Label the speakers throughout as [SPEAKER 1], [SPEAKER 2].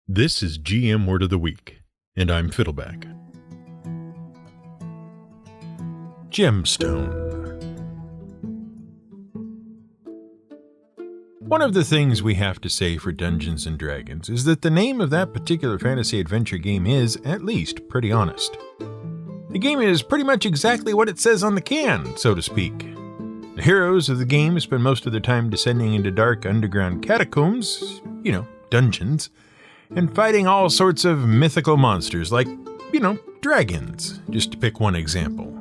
[SPEAKER 1] This is GM Word of the Week, and I'm Fiddleback. Gemstone. One of the things we have to say for Dungeons & Dragons is that the name of that particular fantasy adventure game is, at least, pretty honest. The game is pretty much exactly what it says on the can, so to speak. The heroes of the game spend most of their time descending into dark underground catacombs, dungeons, and fighting all sorts of mythical monsters like, dragons, just to pick one example.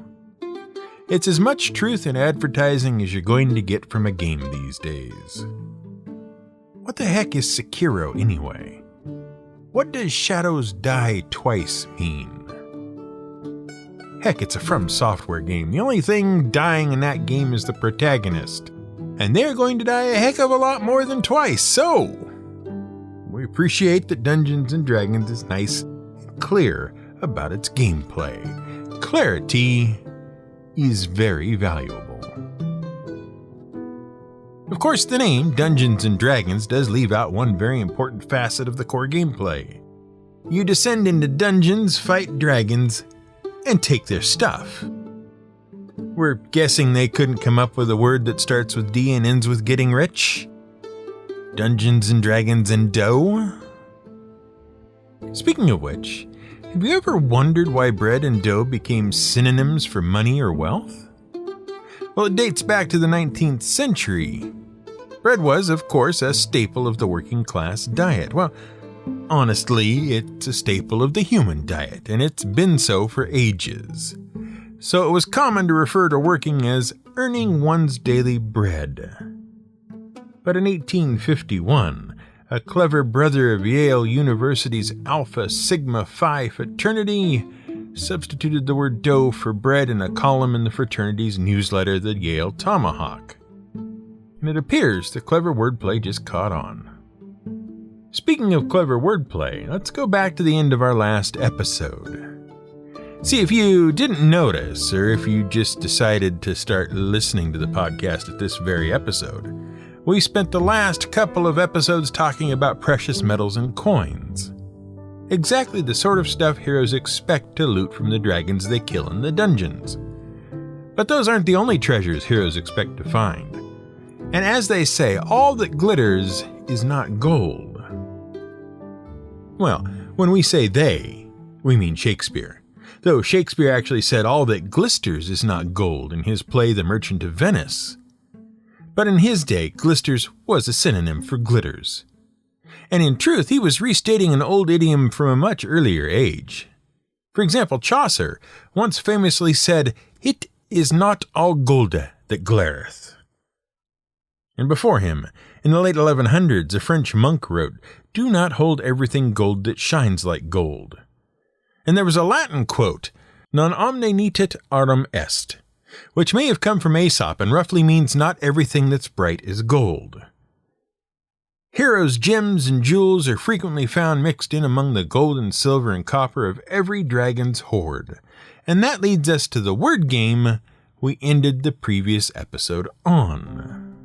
[SPEAKER 1] It's as much truth in advertising as you're going to get from a game these days. What the heck is Sekiro anyway? What does Shadows Die Twice mean? Heck, it's a From Software game. The only thing dying in that game is the protagonist. And they're going to die a heck of a lot more than twice, so we appreciate that Dungeons & Dragons is nice and clear about its gameplay. Clarity is very valuable. Of course, the name Dungeons & Dragons does leave out one very important facet of the core gameplay. You descend into dungeons, fight dragons, and take their stuff. We're guessing they couldn't come up with a word that starts with D and ends with getting rich? Dungeons & Dragons and dough? Speaking of which, have you ever wondered why bread and dough became synonyms for money or wealth? Well, it dates back to the 19th century. Bread was, of course, a staple of the working class diet. Well, honestly, it's a staple of the human diet, and it's been so for ages. So it was common to refer to working as earning one's daily bread. But in 1851, a clever brother of Yale University's Alpha Sigma Phi fraternity substituted the word dough for bread in a column in the fraternity's newsletter, the Yale Tomahawk. And it appears the clever wordplay just caught on. Speaking of clever wordplay, let's go back to the end of our last episode. See, if you didn't notice, or if you just decided to start listening to the podcast at this very episode, we spent the last couple of episodes talking about precious metals and coins. Exactly the sort of stuff heroes expect to loot from the dragons they kill in the dungeons. But those aren't the only treasures heroes expect to find. And as they say, all that glitters is not gold. Well, when we say they, we mean Shakespeare. Though Shakespeare actually said all that glisters is not gold in his play The Merchant of Venice. But in his day, glisters was a synonym for glitters. And in truth, he was restating an old idiom from a much earlier age. For example, Chaucer once famously said, "It is not all golde that glareth." And before him, in the late 1100s, a French monk wrote, "Do not hold everything gold that shines like gold." And there was a Latin quote, "Non omne nitet aurum est," which may have come from Aesop and roughly means not everything that's bright is gold. Heroes' gems and jewels are frequently found mixed in among the gold and silver and copper of every dragon's hoard. And that leads us to the word game we ended the previous episode on.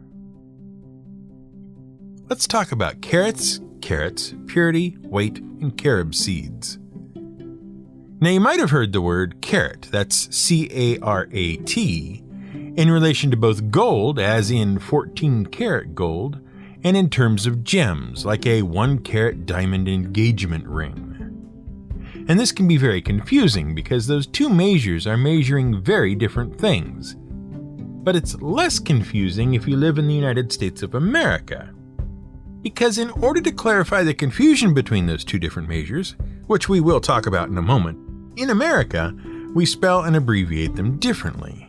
[SPEAKER 1] Let's talk about carrots, purity, weight, and carob seeds. Now, you might have heard the word carat, that's C-A-R-A-T, in relation to both gold, as in 14-karat gold, and in terms of gems, like a 1-carat diamond engagement ring. And this can be very confusing because those two measures are measuring very different things. But it's less confusing if you live in the United States of America. Because in order to clarify the confusion between those two different measures, which we will talk about in a moment, in America, we spell and abbreviate them differently.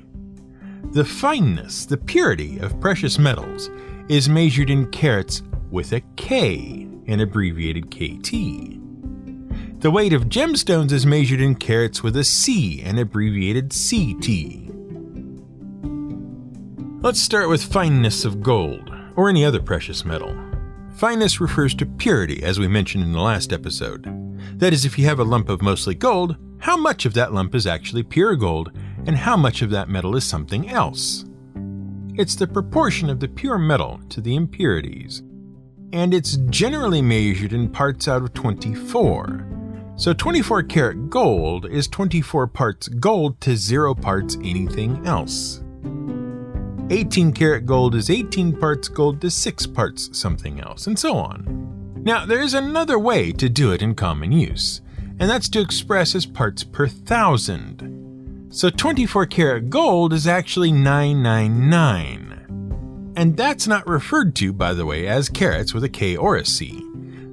[SPEAKER 1] The fineness, the purity of precious metals is measured in carats with a K, an abbreviated KT. The weight of gemstones is measured in carats with a C, an abbreviated CT. Let's start with fineness of gold, or any other precious metal. Fineness refers to purity, as we mentioned in the last episode. That is, if you have a lump of mostly gold, how much of that lump is actually pure gold, and how much of that metal is something else? It's the proportion of the pure metal to the impurities. and it's generally measured in parts out of 24. So 24 karat gold is 24 parts gold to 0 parts anything else. 18 karat gold is 18 parts gold to 6 parts something else, and so on. Now, there is another way to do it in common use, and that's to express as parts per thousand. So 24 karat gold is actually 999. And that's not referred to, by the way, as carats with a K or a C.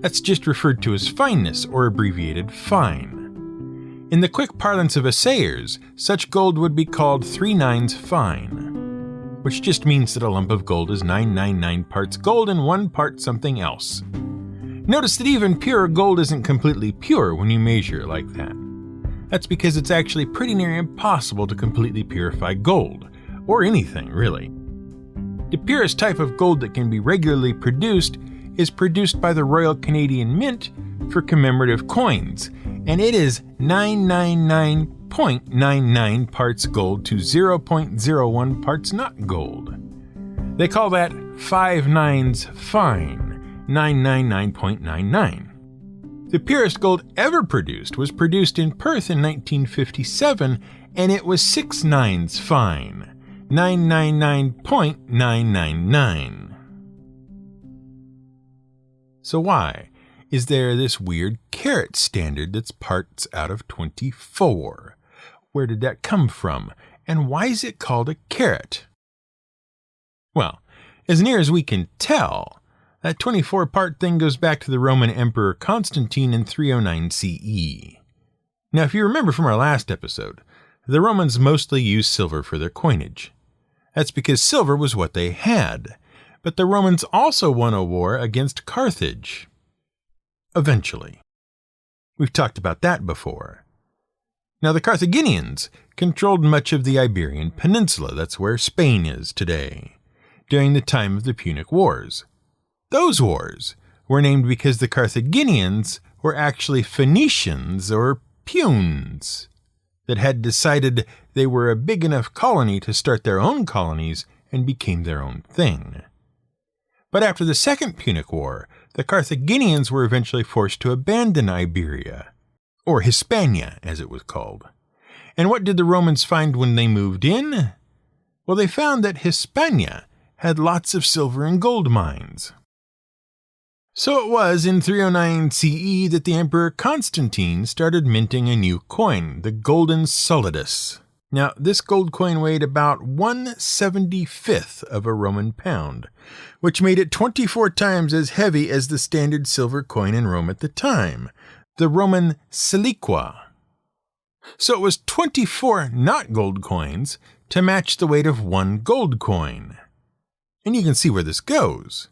[SPEAKER 1] That's just referred to as fineness, or abbreviated fine. In the quick parlance of assayers, such gold would be called 3 nines fine, which just means that a lump of gold is 999 parts gold and 1 part something else. Notice that even pure gold isn't completely pure when you measure it like that. That's because it's actually pretty near impossible to completely purify gold, or anything really. The purest type of gold that can be regularly produced is produced by the Royal Canadian Mint for commemorative coins, and it is 999.99 parts gold to 0.01 parts not gold. They call that 5 nines fine, 999.99. The purest gold ever produced was produced in Perth in 1957, and it was 6 nines fine, 999.999. So why is there this weird carat standard that's parts out of 24? Where did that come from? And why is it called a carat? Well, as near as we can tell, that 24-part thing goes back to the Roman Emperor Constantine in 309 CE. Now, if you remember from our last episode, the Romans mostly used silver for their coinage. That's because silver was what they had. But the Romans also won a war against Carthage. Eventually. We've talked about that before. Now, the Carthaginians controlled much of the Iberian Peninsula, that's where Spain is today, during the time of the Punic Wars. Those wars were named because the Carthaginians were actually Phoenicians or Punes that had decided they were a big enough colony to start their own colonies and became their own thing. But after the Second Punic War, the Carthaginians were eventually forced to abandon Iberia, or Hispania as it was called. And what did the Romans find when they moved in? Well, they found that Hispania had lots of silver and gold mines. So it was in 309 CE that the Emperor Constantine started minting a new coin, the golden solidus. Now, this gold coin weighed about 1/75th of a Roman pound, which made it 24 times as heavy as the standard silver coin in Rome at the time, the Roman siliqua. So it was 24 not gold coins to match the weight of one gold coin. And you can see where this goes.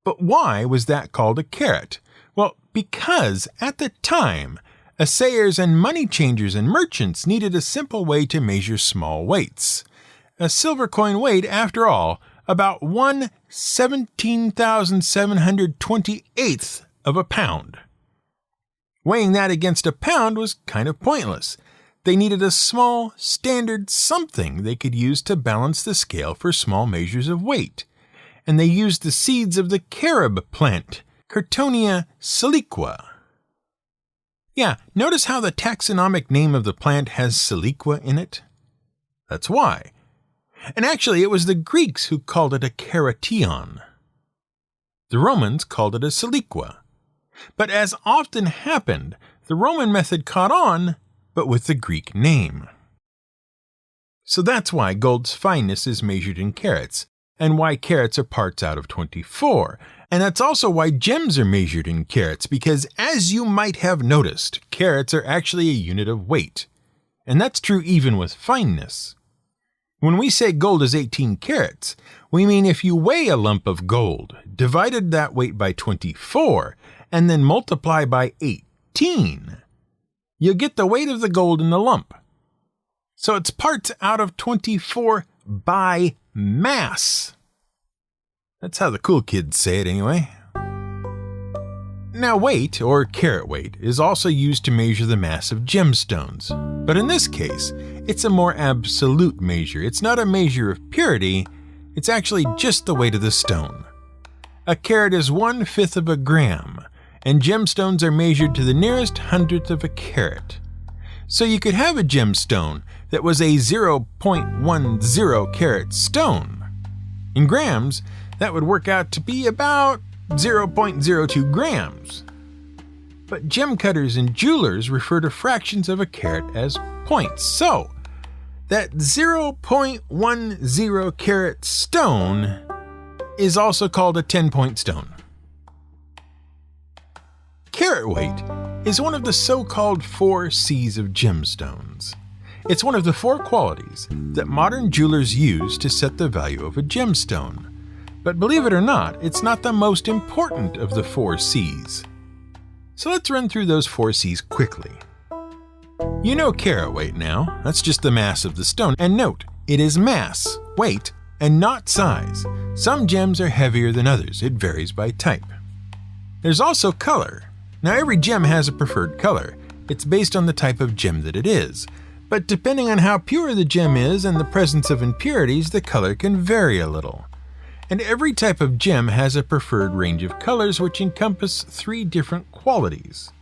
[SPEAKER 1] But why was that called a carat? Well, because at the time, assayers and money changers and merchants needed a simple way to measure small weights. A silver coin weighed, after all, about 1/17,728th of a pound. Weighing that against a pound was kind of pointless. They needed a small, standard something they could use to balance the scale for small measures of weight. And they used the seeds of the carob plant, Courtonia siliqua. Yeah, notice how the taxonomic name of the plant has siliqua in it? That's why. And actually, it was the Greeks who called it a keration. The Romans called it a siliqua. But as often happened, the Roman method caught on, but with the Greek name. So that's why gold's fineness is measured in carats, and why carats are parts out of 24. And that's also why gems are measured in carats, because as you might have noticed, carats are actually a unit of weight. And that's true even with fineness. When we say gold is 18 carats, we mean if you weigh a lump of gold, divided that weight by 24, and then multiply by 18, you'll get the weight of the gold in the lump. So it's parts out of 24 by mass. That's how the cool kids say it anyway. Now weight, or carat weight, is also used to measure the mass of gemstones. But in this case, it's a more absolute measure. It's not a measure of purity, it's actually just the weight of the stone. A carat is 1/5 of a gram, and gemstones are measured to the nearest hundredth of a carat. So you could have a gemstone that was a 0.10 carat stone. In grams, that would work out to be about 0.02 grams. But gem cutters and jewelers refer to fractions of a carat as points. So, that 0.10 carat stone is also called a 10-point stone. Carat weight is one of the so-called 4 C's of gemstones. It's one of the 4 qualities that modern jewelers use to set the value of a gemstone. But believe it or not, it's not the most important of the 4 C's. So let's run through those 4 C's quickly. You know carat weight now. That's just the mass of the stone. And note, it is mass, weight, and not size. Some gems are heavier than others. It varies by type. There's also color. Now every gem has a preferred color. It's based on the type of gem that it is. But depending on how pure the gem is and the presence of impurities, the color can vary a little. And every type of gem has a preferred range of colors which encompass 3 different qualities.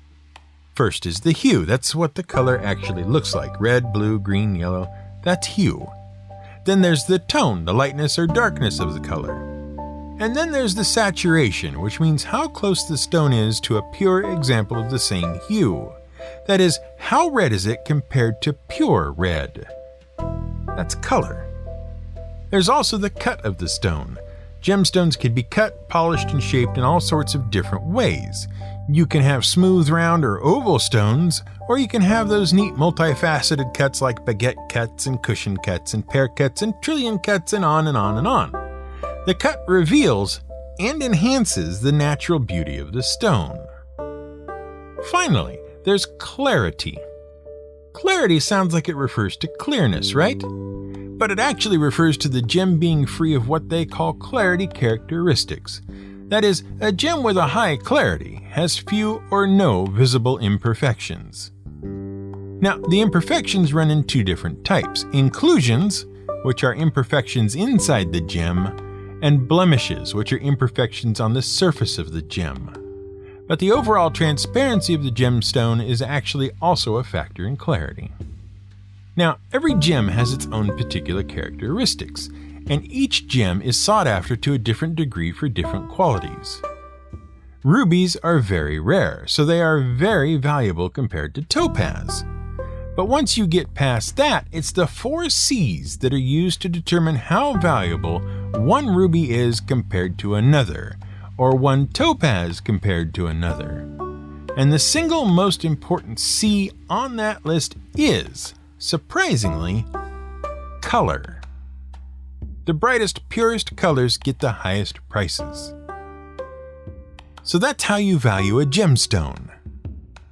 [SPEAKER 1] First is the hue. That's what the color actually looks like. Red, blue, green, yellow. That's hue. Then there's the tone, the lightness or darkness of the color. And then there's the saturation, which means how close the stone is to a pure example of the same hue. That is, how red is it compared to pure red? That's color. There's also the cut of the stone. Gemstones can be cut, polished, and shaped in all sorts of different ways. You can have smooth, round, or oval stones, or you can have those neat multifaceted cuts like baguette cuts and cushion cuts and pear cuts and trillion cuts and on and on and on. The cut reveals and enhances the natural beauty of the stone. Finally, there's clarity. Clarity sounds like it refers to clearness, right? But it actually refers to the gem being free of what they call clarity characteristics. That is, a gem with a high clarity has few or no visible imperfections. Now, the imperfections run in 2 different types: inclusions, which are imperfections inside the gem, and blemishes, which are imperfections on the surface of the gem. But the overall transparency of the gemstone is actually also a factor in clarity. Now, every gem has its own particular characteristics, and each gem is sought after to a different degree for different qualities. Rubies are very rare, so they are very valuable compared to topaz. But once you get past that, it's the 4 C's that are used to determine how valuable one ruby is compared to another, or one topaz compared to another. And the single most important C on that list is, surprisingly, color. The brightest, purest colors get the highest prices. So that's how you value a gemstone.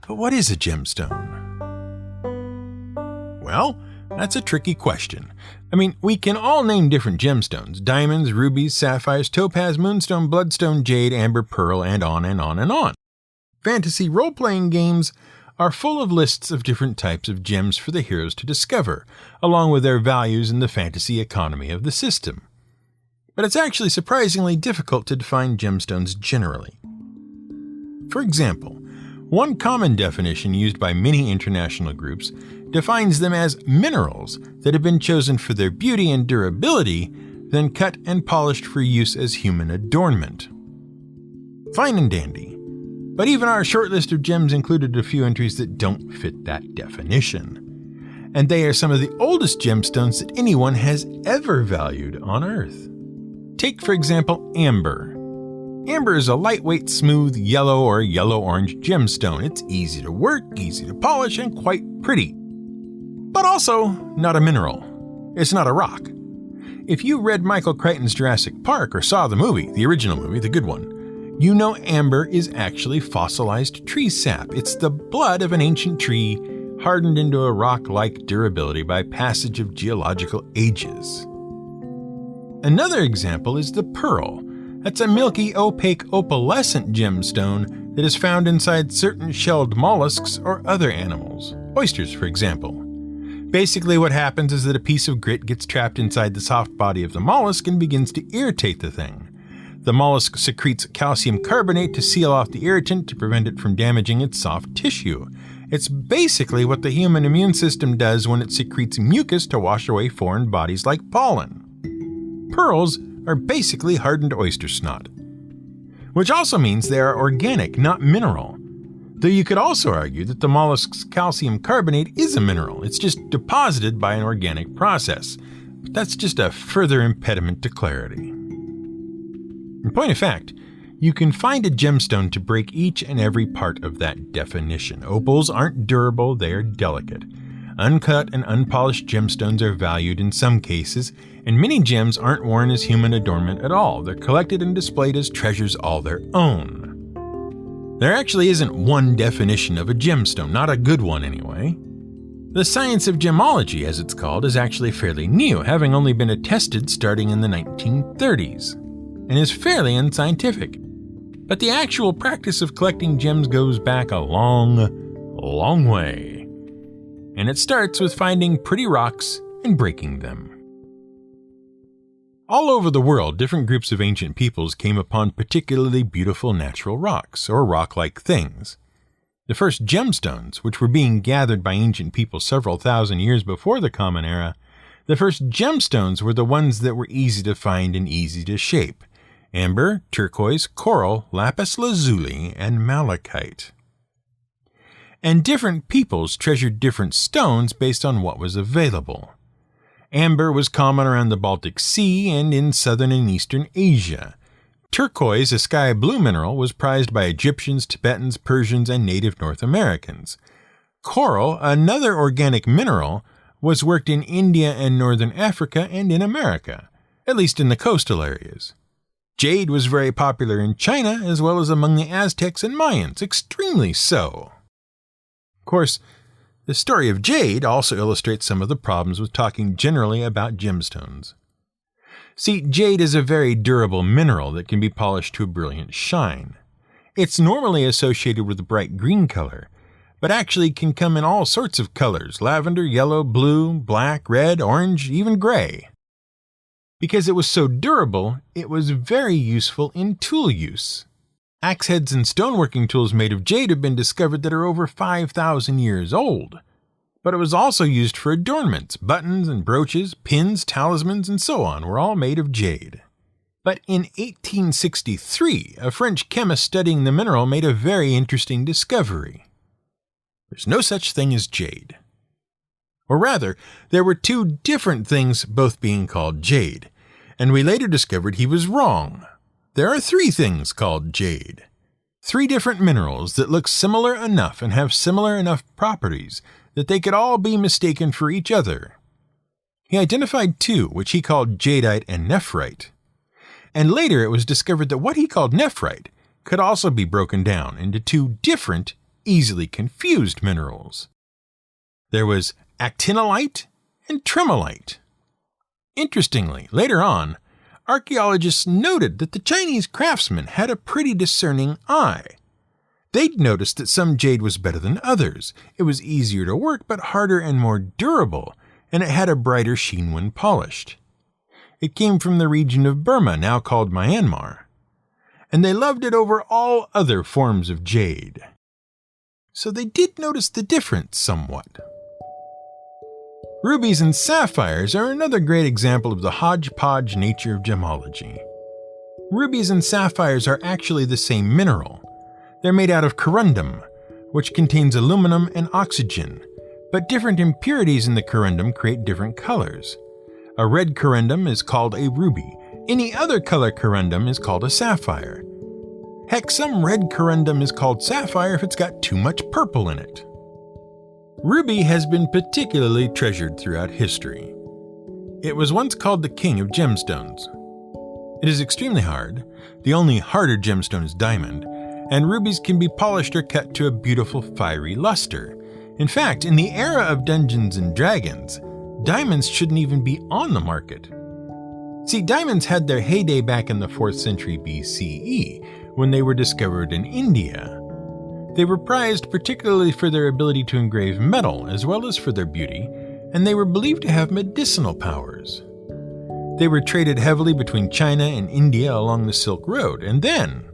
[SPEAKER 1] But what is a gemstone? Well, that's a tricky question. I mean, we can all name different gemstones: diamonds, rubies, sapphires, topaz, moonstone, bloodstone, jade, amber, pearl, and on and on and on. Fantasy role-playing games are full of lists of different types of gems for the heroes to discover, along with their values in the fantasy economy of the system. But it's actually surprisingly difficult to define gemstones generally. For example, one common definition used by many international groups defines them as minerals that have been chosen for their beauty and durability, then cut and polished for use as human adornment. Fine and dandy. But even our short list of gems included a few entries that don't fit that definition. And they are some of the oldest gemstones that anyone has ever valued on Earth. Take, for example, amber. Amber is a lightweight, smooth, yellow or yellow-orange gemstone. It's easy to work, easy to polish, and quite pretty. But also not a mineral. It's not a rock. If you read Michael Crichton's Jurassic Park or saw the movie, the original movie, the good one, you know amber is actually fossilized tree sap. It's the blood of an ancient tree hardened into a rock-like durability by passage of geological ages. Another example is the pearl. That's a milky, opaque, opalescent gemstone that is found inside certain shelled mollusks or other animals, oysters, for example. Basically, what happens is that a piece of grit gets trapped inside the soft body of the mollusk and begins to irritate the thing. The mollusk secretes calcium carbonate to seal off the irritant to prevent it from damaging its soft tissue. It's basically what the human immune system does when it secretes mucus to wash away foreign bodies like pollen. Pearls are basically hardened oyster snot, which also means they are organic, not mineral. Though you could also argue that the mollusk's calcium carbonate is a mineral. It's just deposited by an organic process. But that's just a further impediment to clarity. In point of fact, you can find a gemstone to break each and every part of that definition. Opals aren't durable, they are delicate. Uncut and unpolished gemstones are valued in some cases, and many gems aren't worn as human adornment at all. They're collected and displayed as treasures all their own. There actually isn't one definition of a gemstone, not a good one anyway. The science of gemology, as it's called, is actually fairly new, having only been attested starting in the 1930s, and is fairly unscientific. But the actual practice of collecting gems goes back a long way. And it starts with finding pretty rocks and breaking them. All over the world, different groups of ancient peoples came upon particularly beautiful natural rocks, or rock-like things. The first gemstones, which were being gathered by ancient people several thousand years before the Common Era, the first gemstones were the ones that were easy to find and easy to shape: amber, turquoise, coral, lapis lazuli, and malachite. And different peoples treasured different stones based on what was available. Amber was common around the Baltic Sea and in southern and eastern Asia. Turquoise, a sky blue mineral, was prized by Egyptians, Tibetans, Persians, and native North Americans. Coral, another organic mineral, was worked in India and northern Africa and in America, at least in the coastal areas. Jade was very popular in China as well as among the Aztecs and Mayans, extremely so. Of course, the story of jade also illustrates some of the problems with talking generally about gemstones. See, jade is a very durable mineral that can be polished to a brilliant shine. It's normally associated with a bright green color, but actually can come in all sorts of colors: lavender, yellow, blue, black, red, orange, even gray. Because it was so durable, it was very useful in tool use. Axe heads and stoneworking tools made of jade have been discovered that are over 5,000 years old. But it was also used for adornments. Buttons and brooches, pins, talismans, and so on were all made of jade. But in 1863, a French chemist studying the mineral made a very interesting discovery. There's no such thing as jade. Or rather, there were two different things both being called jade, and we later discovered he was wrong. There are three things called jade. Three different minerals that look similar enough and have similar enough properties that they could all be mistaken for each other. He identified two, which he called jadeite and nephrite. And later it was discovered that what he called nephrite could also be broken down into two different, easily confused minerals. There was actinolite and tremolite. Interestingly, later on, archaeologists noted that the Chinese craftsmen had a pretty discerning eye. They'd noticed that some jade was better than others. It was easier to work, but harder and more durable, and it had a brighter sheen when polished. It came from the region of Burma, now called Myanmar, and they loved it over all other forms of jade. So they did notice the difference somewhat. Rubies and sapphires are another great example of the hodgepodge nature of gemology. Rubies and sapphires are actually the same mineral. They're made out of corundum, which contains aluminum and oxygen, but different impurities in the corundum create different colors. A red corundum is called a ruby. Any other color corundum is called a sapphire. Heck, some red corundum is called sapphire if it's got too much purple in it. Ruby has been particularly treasured throughout history. It was once called the king of gemstones. It is extremely hard. The only harder gemstone is diamond, and rubies can be polished or cut to a beautiful fiery luster. In fact, in the era of Dungeons and Dragons, diamonds shouldn't even be on the market. See, diamonds had their heyday back in the 4th century BCE, when they were discovered in India. They were prized particularly for their ability to engrave metal, as well as for their beauty, and they were believed to have medicinal powers. They were traded heavily between China and India along the Silk Road, and then,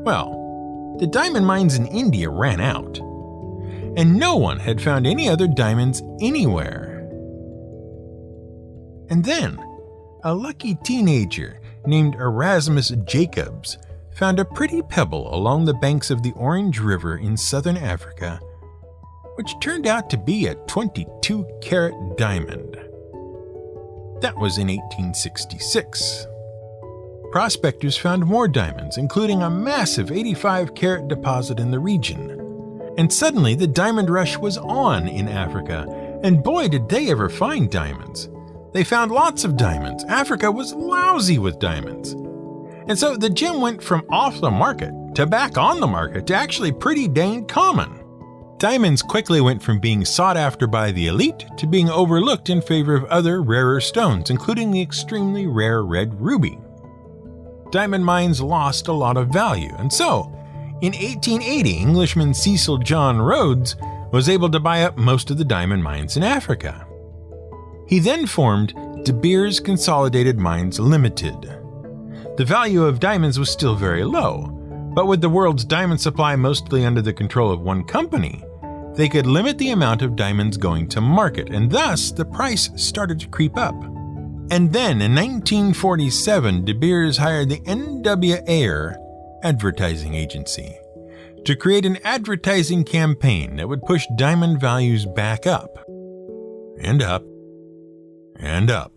[SPEAKER 1] well, the diamond mines in India ran out, and no one had found any other diamonds anywhere. And then, a lucky teenager named Erasmus Jacobs found a pretty pebble along the banks of the Orange River in southern Africa, which turned out to be a 22-carat diamond. That was in 1866. Prospectors found more diamonds, including a massive 85-carat deposit in the region. And suddenly the diamond rush was on in Africa, and boy did they ever find diamonds. They found lots of diamonds. Africa was lousy with diamonds. And so the gem went from off the market to back on the market to actually pretty dang common. Diamonds quickly went from being sought after by the elite to being overlooked in favor of other rarer stones, including the extremely rare red ruby. Diamond mines lost a lot of value, and so, in 1880, Englishman Cecil John Rhodes was able to buy up most of the diamond mines in Africa. He then formed De Beers Consolidated Mines Limited. The value of diamonds was still very low, but with the world's diamond supply mostly under the control of one company, they could limit the amount of diamonds going to market, and thus the price started to creep up. And then in 1947, De Beers hired the N.W. Ayer advertising agency to create an advertising campaign that would push diamond values back up, and up, and up.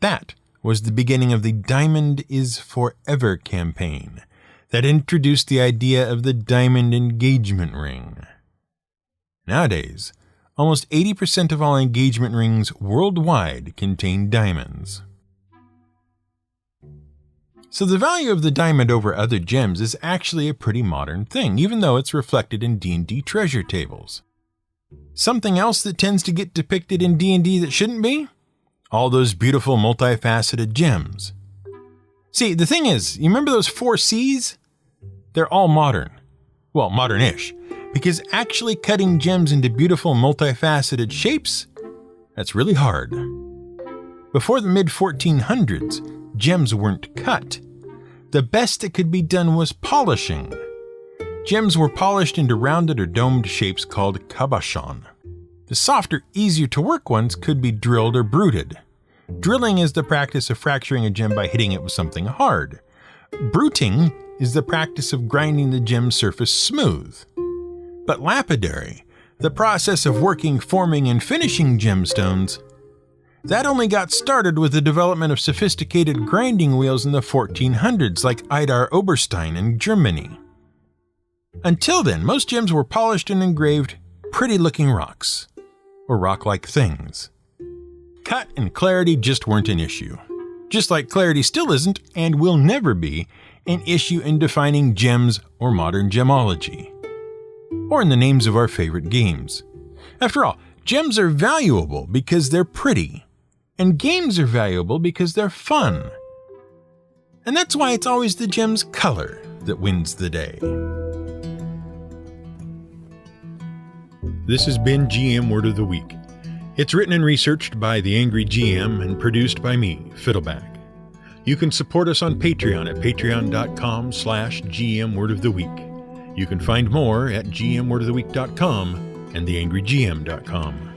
[SPEAKER 1] That was the beginning of the Diamond is Forever campaign that introduced the idea of the diamond engagement ring. Nowadays, almost 80% of all engagement rings worldwide contain diamonds. So the value of the diamond over other gems is actually a pretty modern thing, even though it's reflected in D&D treasure tables. Something else that tends to get depicted in D&D that shouldn't be? All those beautiful multifaceted gems. See, the thing is, you remember those 4 C's? They're all modern. Well, modern-ish. Because actually cutting gems into beautiful multifaceted shapes, that's really hard. Before the mid-1400s, gems weren't cut. The best that could be done was polishing. Gems were polished into rounded or domed shapes called cabochon. The softer, easier to work ones could be drilled or bruted. Drilling is the practice of fracturing a gem by hitting it with something hard. Bruting is the practice of grinding the gem surface smooth. But lapidary, the process of working, forming, and finishing gemstones, that only got started with the development of sophisticated grinding wheels in the 1400s like Idar Oberstein in Germany. Until then, most gems were polished and engraved pretty-looking rocks, or rock-like things. Cut and clarity just weren't an issue. Just like clarity still isn't, and will never be, an issue in defining gems or modern gemology. Or in the names of our favorite games. After all, gems are valuable because they're pretty, and games are valuable because they're fun. And that's why it's always the gem's color that wins the day. This has been GM Word of the Week. It's written and researched by The Angry GM and produced by me, Fiddleback. You can support us on Patreon at patreon.com/GM Word of the Week. You can find more at gmwordoftheweek.com and theangrygm.com.